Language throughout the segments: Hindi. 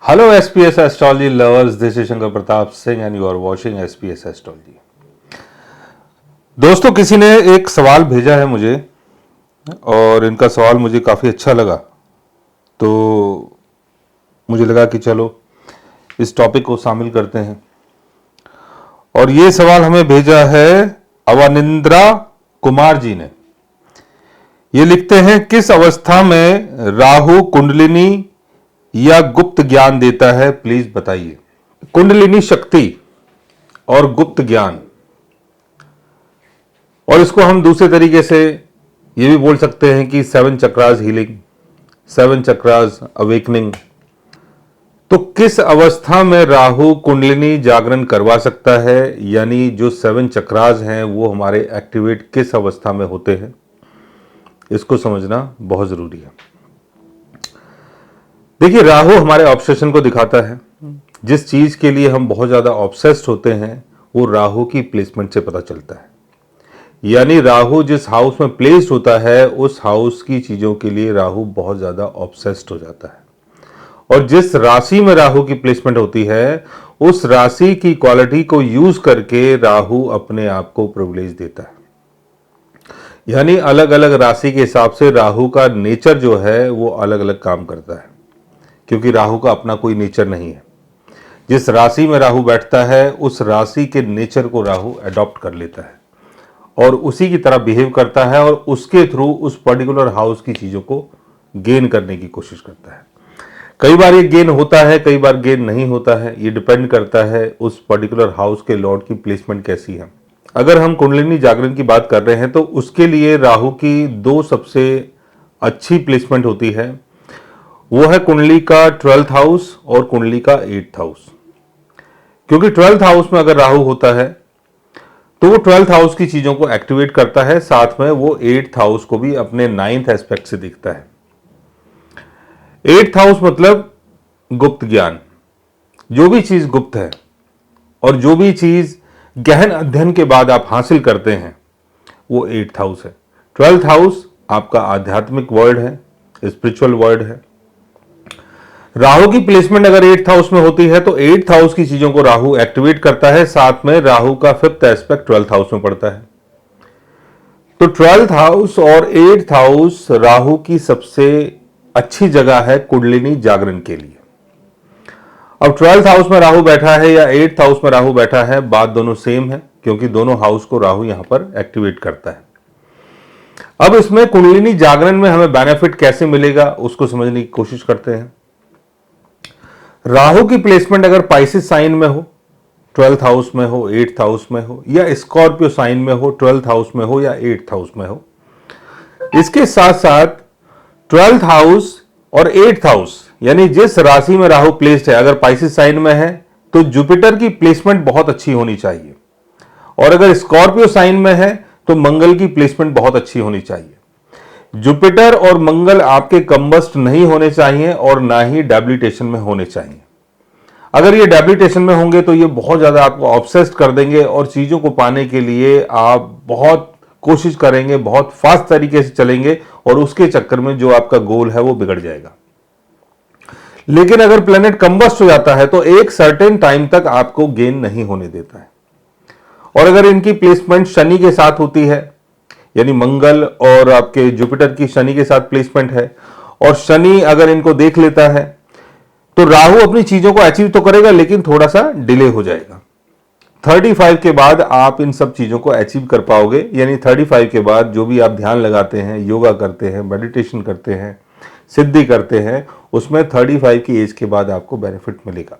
Hello SPS Astrology lovers, this is Shankar Pratap Singh and you are watching SPS Astrology। दोस्तों, किसी ने एक सवाल भेजा है मुझे और इनका सवाल मुझे काफ़ी अच्छा लगा, तो मुझे लगा कि चलो इस टॉपिक को शामिल करते हैं। और ये सवाल हमें भेजा है अवनिंद्रा कुमार जी ने। ये लिखते हैं, किस अवस्था में राहु कुंडलिनी या गुप्त ज्ञान देता है, प्लीज बताइए। कुंडलिनी शक्ति और गुप्त ज्ञान, और इसको हम दूसरे तरीके से ये भी बोल सकते हैं कि 7 चक्रास हीलिंग, 7 चक्रास अवेकनिंग। तो किस अवस्था में राहु कुंडलिनी जागरण करवा सकता है, यानी जो 7 चक्रास हैं वो हमारे एक्टिवेट किस अवस्था में होते हैं, इसको समझना बहुत जरूरी है। देखिए, राहु हमारे ऑब्सेशन को दिखाता है। जिस चीज के लिए हम बहुत ज्यादा ऑब्सेस्ड होते हैं वो राहु की प्लेसमेंट से पता चलता है। यानी राहु जिस हाउस में प्लेस्ड होता है उस हाउस की चीजों के लिए राहु बहुत ज्यादा ऑब्सेस्ड हो जाता है। और जिस राशि में राहु की प्लेसमेंट होती है उस राशि की क्वालिटी को यूज करके राहु अपने आप को प्रिविलेज देता है। यानी अलग अलग राशि के हिसाब से राहु का नेचर जो है वो अलग अलग काम करता है, क्योंकि राहु का अपना कोई नेचर नहीं है। जिस राशि में राहु बैठता है उस राशि के नेचर को राहु अडॉप्ट कर लेता है और उसी की तरह बिहेव करता है और उसके थ्रू उस पर्टिकुलर हाउस की चीजों को गेन करने की कोशिश करता है। कई बार ये गेन होता है, कई बार गेन नहीं होता है। ये डिपेंड करता है उस पर्टिकुलर हाउस के लॉर्ड की प्लेसमेंट कैसी है। अगर हम कुंडलिनी जागरण की बात कर रहे हैं तो उसके लिए राहु की 2 सबसे अच्छी प्लेसमेंट होती है। वो है कुंडली का 12th हाउस और कुंडली का 8th हाउस। क्योंकि 12th हाउस में अगर राहु होता है तो वो 12th हाउस की चीजों को एक्टिवेट करता है, साथ में वो 8th हाउस को भी अपने 9th एस्पेक्ट से देखता है। 8th हाउस मतलब गुप्त ज्ञान। जो भी चीज गुप्त है और जो भी चीज गहन अध्ययन के बाद आप हासिल करते हैं वो 8th हाउस है। 12th हाउस आपका आध्यात्मिक वर्ल्ड है, स्पिरिचुअल वर्ल्ड है। राहु की प्लेसमेंट अगर 8th हाउस में होती है तो 8th हाउस की चीजों को राहु एक्टिवेट करता है, साथ में राहु का 5th एस्पेक्ट 12th हाउस में पड़ता है। तो 12th हाउस और 8th हाउस राहु की सबसे अच्छी जगह है कुंडलिनी जागरण के लिए। अब 12th हाउस में राहु बैठा है या 8th हाउस में राहु बैठा है, बात दोनों सेम है, क्योंकि दोनों हाउस को राहु यहां पर एक्टिवेट करता है। अब इसमें कुंडलिनी जागरण में हमें बेनिफिट कैसे मिलेगा उसको समझने की कोशिश करते हैं। राहु की प्लेसमेंट अगर पाइसिस साइन में हो, 12th हाउस में हो, 8th हाउस में हो, या स्कॉर्पियो साइन में हो, 12th हाउस में हो या 8th हाउस में हो, इसके साथ साथ 12th हाउस और 8th हाउस यानी जिस राशि में राहु प्लेस्ड है, अगर पाइसिस साइन में है तो जुपिटर की प्लेसमेंट बहुत अच्छी होनी चाहिए, और अगर स्कॉर्पियो साइन में है तो मंगल की प्लेसमेंट बहुत अच्छी होनी चाहिए। जुपिटर और मंगल आपके कंबस्ट नहीं होने चाहिए और ना ही डेबिलिटेशन में होने चाहिए। अगर ये डेबिलिटेशन में होंगे तो ये बहुत ज्यादा आपको ऑब्सेस्ड कर देंगे और चीजों को पाने के लिए आप बहुत कोशिश करेंगे, बहुत फास्ट तरीके से चलेंगे और उसके चक्कर में जो आपका गोल है वो बिगड़ जाएगा। लेकिन अगर प्लेनेट कंबस्ट हो जाता है तो एक सर्टेन टाइम तक आपको गेन नहीं होने देता है। और अगर इनकी प्लेसमेंट शनि के साथ होती है, यानी मंगल और आपके जुपिटर की शनि के साथ प्लेसमेंट है, और शनि अगर इनको देख लेता है तो राहु अपनी चीजों को अचीव तो करेगा लेकिन थोड़ा सा डिले हो जाएगा। 35 के बाद आप इन सब चीजों को अचीव कर पाओगे। यानी 35 के बाद जो भी आप ध्यान लगाते हैं, योगा करते हैं, मेडिटेशन करते हैं, सिद्धि करते हैं, उसमें 35 की एज के बाद आपको बेनिफिट मिलेगा।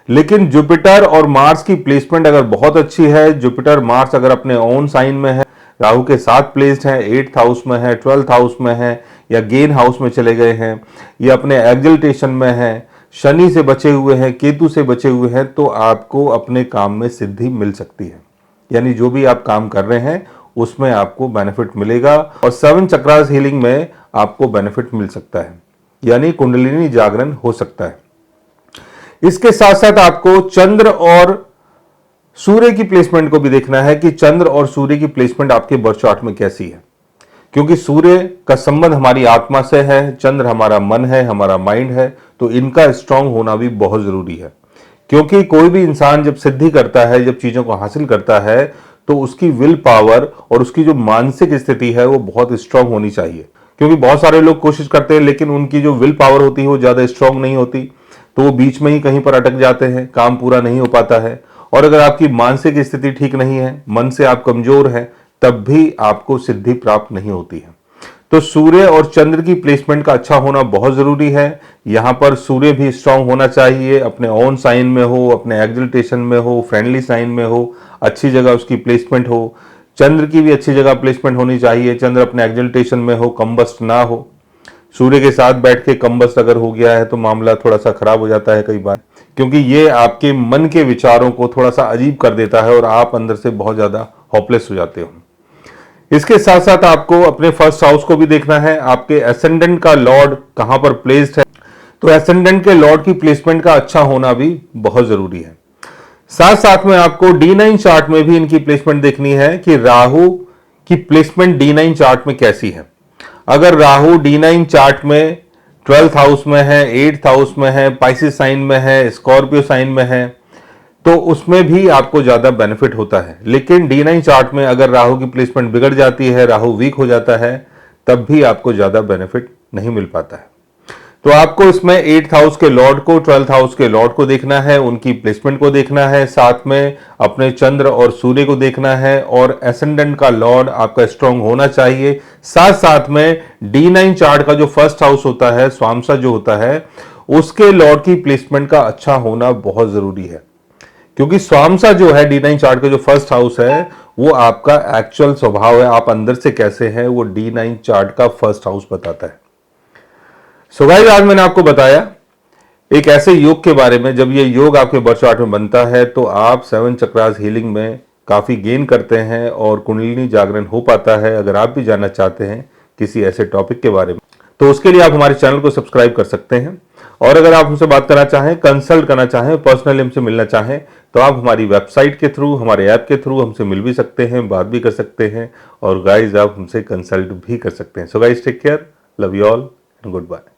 लेकिन जुपिटर और मार्स की प्लेसमेंट अगर बहुत अच्छी है, जुपिटर मार्स अगर अपने ओन साइन में है, राहु के साथ प्लेस्ड है, 8th हाउस में है, 12th हाउस में है, या गेन हाउस में चले गए हैं, या अपने एक्सल्टेशन में है, शनि से बचे हुए हैं, केतु से बचे हुए हैं, तो आपको अपने काम में सिद्धि मिल सकती है। यानी जो भी आप काम कर रहे हैं उसमें आपको बेनिफिट मिलेगा और 7 चक्रास हीलिंग में आपको बेनिफिट मिल सकता है, यानी कुंडलिनी जागरण हो सकता है। इसके साथ साथ आपको चंद्र और सूर्य की प्लेसमेंट को भी देखना है कि चंद्र और सूर्य की प्लेसमेंट आपके बर्थ चार्ट में कैसी है, क्योंकि सूर्य का संबंध हमारी आत्मा से है, चंद्र हमारा मन है, हमारा माइंड है, तो इनका स्ट्रांग होना भी बहुत जरूरी है। क्योंकि कोई भी इंसान जब सिद्धि करता है, जब चीजों को हासिल करता है, तो उसकी विल पावर और उसकी जो मानसिक स्थिति है वो बहुत स्ट्रांग होनी चाहिए। क्योंकि बहुत सारे लोग कोशिश करते हैं लेकिन उनकी जो विल पावर होती है वो ज्यादा स्ट्रांग नहीं होती, तो वो बीच में ही कहीं पर अटक जाते हैं, काम पूरा नहीं हो पाता है। और अगर आपकी मानसिक स्थिति ठीक नहीं है, मन से आप कमजोर हैं, तब भी आपको सिद्धि प्राप्त नहीं होती है। तो सूर्य और चंद्र की प्लेसमेंट का अच्छा होना बहुत जरूरी है। यहां पर सूर्य भी स्ट्रांग होना चाहिए, अपने ओन साइन में हो, अपने एक्सल्टेशन में हो, फ्रेंडली साइन में हो, अच्छी जगह उसकी प्लेसमेंट हो। चंद्र की भी अच्छी जगह प्लेसमेंट होनी चाहिए, चंद्र अपने एक्सल्टेशन में हो, कम्बस्ट ना हो। सूर्य के साथ बैठ के कम्बस्ट अगर हो गया है तो मामला थोड़ा सा खराब हो जाता है कई बार, क्योंकि ये आपके मन के विचारों को थोड़ा सा अजीब कर देता है और आप अंदर से बहुत ज्यादा होपलेस हो जाते हो। इसके साथ साथ आपको अपने फर्स्ट हाउस को भी देखना है, आपके एसेंडेंट का लॉर्ड कहां पर प्लेस्ड है। तो एसेंडेंट के लॉर्ड की प्लेसमेंट का अच्छा होना भी बहुत जरूरी है। साथ साथ में आपको D9 चार्ट में भी इनकी प्लेसमेंट देखनी है कि राहु की प्लेसमेंट D9 चार्ट में कैसी है। अगर राहु D9 चार्ट में 12th हाउस में है, 8th हाउस में है, पाइसिस साइन में है, स्कॉर्पियो साइन में है, तो उसमें भी आपको ज्यादा बेनिफिट होता है। लेकिन D9 चार्ट में अगर राहु की प्लेसमेंट बिगड़ जाती है, राहु वीक हो जाता है, तब भी आपको ज्यादा बेनिफिट नहीं मिल पाता है। तो आपको इसमें 8th हाउस के लॉर्ड को, 12th हाउस के लॉर्ड को देखना है, उनकी प्लेसमेंट को देखना है, साथ में अपने चंद्र और सूर्य को देखना है, और एसेंडेंट का लॉर्ड आपका स्ट्रांग होना चाहिए। साथ साथ में D9 चार्ट का जो फर्स्ट हाउस होता है, स्वामसा जो होता है, उसके लॉर्ड की प्लेसमेंट का अच्छा होना बहुत जरूरी है। क्योंकि स्वामसा जो है D9 चार्ट का जो फर्स्ट हाउस है, वो आपका एक्चुअल स्वभाव है, आप अंदर से कैसे हैं, वो D9 चार्ट का फर्स्ट हाउस बताता है। सो गाइस, आज मैंने आपको बताया एक ऐसे योग के बारे में, जब ये योग आपके बर्थ चार्ट में बनता है तो आप 7 चक्रास हीलिंग में काफी गेन करते हैं और कुंडलिनी जागरण हो पाता है। अगर आप भी जानना चाहते हैं किसी ऐसे टॉपिक के बारे में, तो उसके लिए आप हमारे चैनल को सब्सक्राइब कर सकते हैं। और अगर आप हमसे बात करना चाहें, कंसल्ट करना चाहें, पर्सनली हमसे मिलना चाहें, तो आप हमारी वेबसाइट के थ्रू, हमारे ऐप के थ्रू हमसे मिल भी सकते हैं, बात भी कर सकते हैं, और गाइज आप हमसे कंसल्ट भी कर सकते हैं। So guys, take care, love you all and good bye.